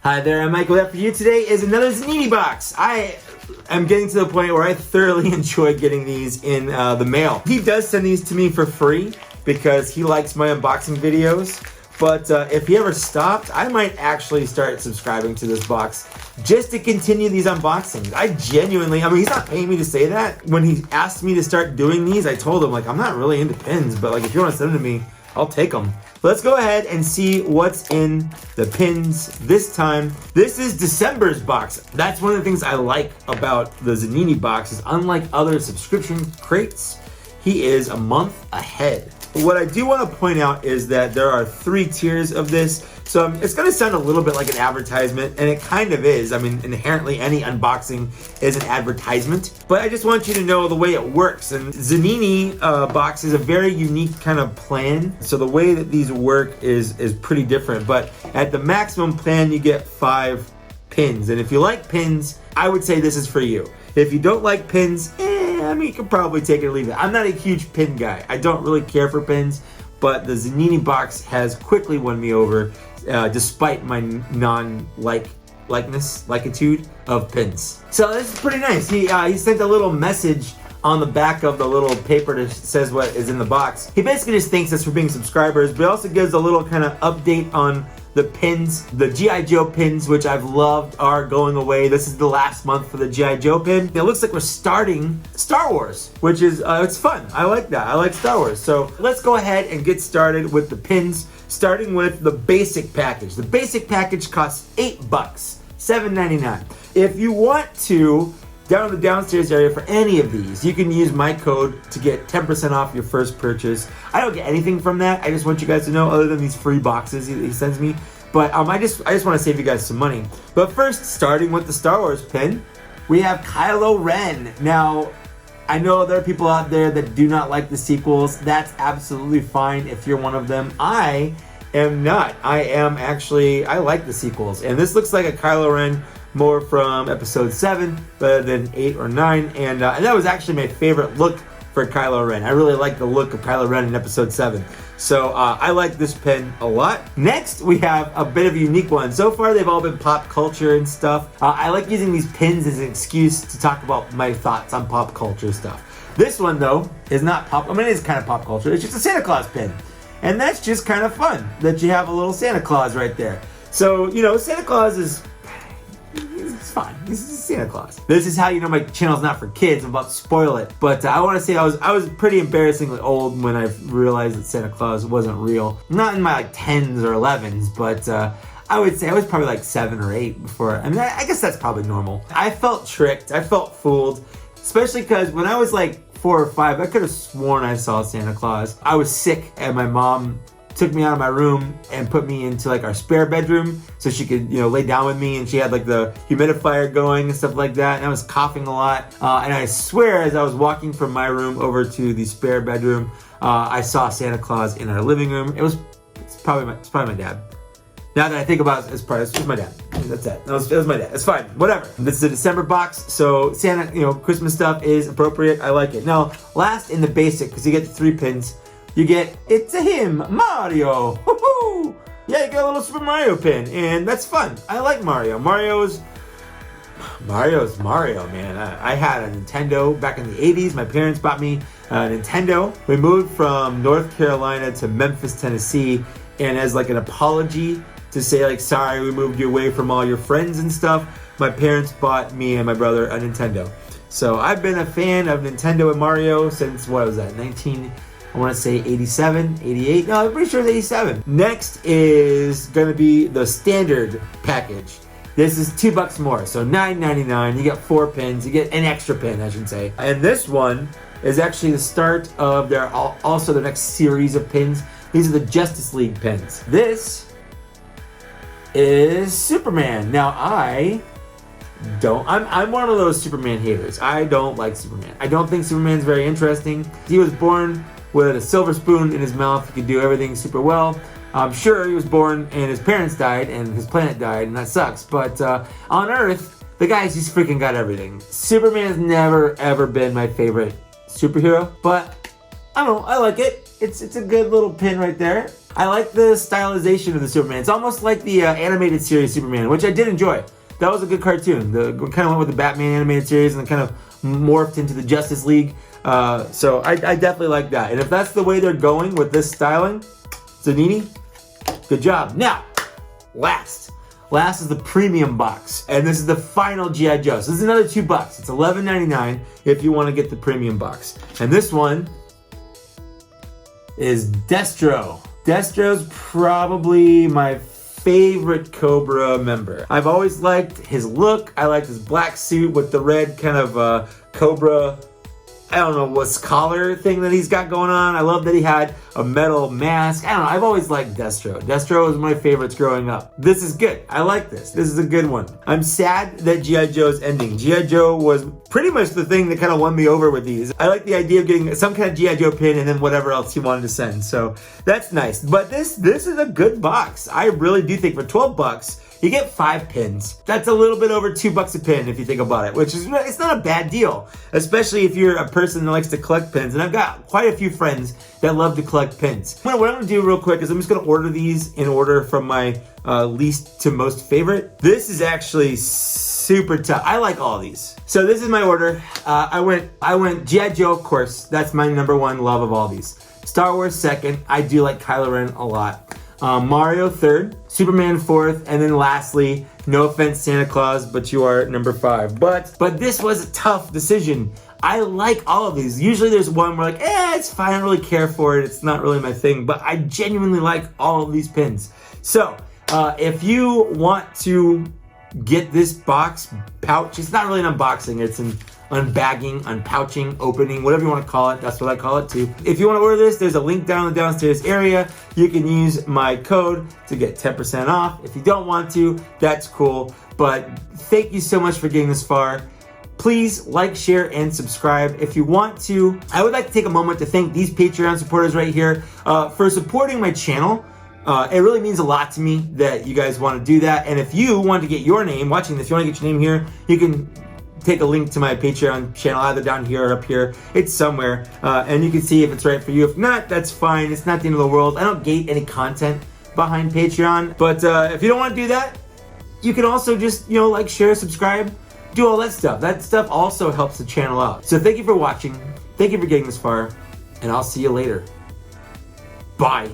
Hi there, I'm Michael. That for you today is another Zanini Box. I am getting to the point where I thoroughly enjoy getting these in the mail. He does send these to me for free because he likes my unboxing videos. But if he ever stopped, I might actually start subscribing to this box just to continue these unboxings. I genuinely, I mean, he's not paying me to say that. When he asked me to start doing these, I told him, like, I'm not really into pins, but like, if you want to send them to me, I'll take them. Let's go ahead and see what's in the pins this time. This is December's box. That's one of the things I like about the Zanini Box is unlike other subscription crates, he is a month ahead. What I do want to point out is that there are 3 tiers of this. So it's going to sound a little bit like an advertisement, and it kind of is. I mean, inherently any unboxing is an advertisement. But I just want you to know the way it works. And Zanini Box is a very unique kind of plan. So the way that these work is pretty different. But at the maximum plan, you get 5 pins. And if you like pins, I would say this is for you. If you don't like pins, I mean, you can probably take it or leave it. I'm not a huge pin guy. I don't really care for pins, but the Zanini Box has quickly won me over, despite my likitude of pins. So this is pretty nice. He sent a little message on the back of the little paper that says what is in the box. He basically just thanks us for being subscribers, but also gives a little kind of update on the pins. The G.I. Joe pins, which I've loved, are going away. This is the last month for the G.I. Joe pin. It looks like we're starting Star Wars, which is, it's fun. I like that. I like Star Wars. So let's go ahead and get started with the pins, starting with the basic package. The basic package costs $8, $7.99. If you want to, down in the downstairs area for any of these, you can use my code to get 10% off your first purchase. I don't get anything from that. I just want you guys to know, other than these free boxes he sends me. But I just want to save you guys some money. But first, starting with the Star Wars pin, we have Kylo Ren. Now, I know there are people out there that do not like the sequels. That's absolutely fine if you're one of them. I am not. I like the sequels. And this looks like a Kylo Ren more from episode 7 rather than 8 or 9, and that was actually my favorite look for Kylo Ren. I really like the look of Kylo Ren in episode 7. So I like this pen a lot. Next, we have a bit of a unique one. So far, they've all been pop culture and stuff. I like using these pins as an excuse to talk about my thoughts on pop culture stuff. This one, though, is not pop. I mean, it is kind of pop culture. It's just a Santa Claus pin. And that's just kind of fun that you have a little Santa Claus right there. So, you know, Santa Claus is... it's fine. This is Santa Claus. This is how you know my channel's not for kids. I'm about to spoil it. But I want to say I was pretty embarrassingly old when I realized that Santa Claus wasn't real. Not in my like 10s or 11s, but I would say I was probably like 7 or 8 before. I mean, I guess that's probably normal. I felt tricked. I felt fooled. Especially because when I was like 4 or 5, I could have sworn I saw Santa Claus. I was sick and my mom took me out of my room and put me into like our spare bedroom so she could, you know, lay down with me, and she had like the humidifier going and stuff like that, and I was coughing a lot. And I swear, as I was walking from my room over to the spare bedroom, I saw Santa Claus in our living room. It's probably my dad. Now that I think about it, it's my dad. That's it. It was my dad. It's fine. Whatever. This is a December box, so Santa, you know, Christmas stuff is appropriate. I like it. Now, last in the basic, because you get the 3 pins, you get, it's a him, Mario. Woohoo! Yeah, you get a little Super Mario pin, and that's fun. I like Mario. Mario's Mario, man. I had a Nintendo back in the 80s. My parents bought me a Nintendo. We moved from North Carolina to Memphis, Tennessee, and as like an apology to say like, sorry, we moved you away from all your friends and stuff, my parents bought me and my brother a Nintendo. So I've been a fan of Nintendo and Mario since, what was that, I want to say 87, 88. No, I'm pretty sure it's 87. Next is going to be the standard package. This is $2 more, so $9.99. You get 4 pins. You get an extra pin, I should say. And this one is actually the start of their next series of pins. These are the Justice League pins. This is Superman. Now I'm one of those Superman haters. I don't like Superman. I don't think Superman's very interesting. He was born with a silver spoon in his mouth. He could do everything super well. I'm sure he was born and his parents died and his planet died, and that sucks. But on Earth, the guy's just freaking got everything. Superman's never ever been my favorite superhero, but I don't know, I like it. it's a good little pin right there. I like the stylization of the Superman. It's almost like the animated series Superman, which I did enjoy. That was a good cartoon. We kind of went with the Batman animated series and then kind of morphed into the Justice League. So I definitely like that. And if that's the way they're going with this styling, Zanini, good job. Now, last is the premium box. And this is the final G.I. Joe. So this is another $2. It's $11.99 if you want to get the premium box. And this one is Destro. Destro's probably my favorite Cobra member. I've always liked his look. I liked his black suit with the red kind of Cobra, I don't know what's collar thing that he's got going on. I love that he had a metal mask. I don't know, I've always liked Destro. Destro was my favorites growing up. This is good. I like this. This is a good one. I'm sad that G.I. Joe is ending. G.I. Joe was pretty much the thing that kind of won me over with these. I like the idea of getting some kind of G.I. Joe pin and then whatever else he wanted to send. So that's nice. But this is a good box. I really do think for $12, you get 5 pins. That's a little bit over $2 a pin if you think about it, which is, it's not a bad deal, especially if you're a person that likes to collect pins. And I've got quite a few friends that love to collect pins. What I'm gonna do real quick is I'm just gonna order these in order from my least to most favorite. This is actually super tough. I like all these. So this is my order. I went G.I. Joe, of course. That's my #1 love of all these. Star Wars second. I do like Kylo Ren a lot. Mario third, Superman fourth, and then lastly, no offense Santa Claus, but you are number 5. But this was a tough decision. I like all of these. Usually there's one where like, it's fine, I don't really care for it, it's not really my thing, but I genuinely like all of these pins. So, if you want to get this box pouch, it's not really an unboxing, it's an unbagging, unpouching, opening, whatever you want to call it. That's what I call it too. If you want to order this, there's a link down in the downstairs area. You can use my code to get 10% off. If you don't want to, that's cool. But thank you so much for getting this far. Please like, share, and subscribe. If you want to, I would like to take a moment to thank these Patreon supporters right here for supporting my channel. It really means a lot to me that you guys want to do that. And if you want to get your name, watching this, if you want to get your name here, you can take a link to my Patreon channel either down here or up here. It's somewhere, and you can see if it's right for you. If not, that's fine. It's not the end of the world. I don't gate any content behind Patreon, but if you don't want to do that, you can also just, like, share, subscribe, do all that stuff. That stuff also helps the channel out. So thank you for watching. Thank you for getting this far, and I'll see you later. Bye.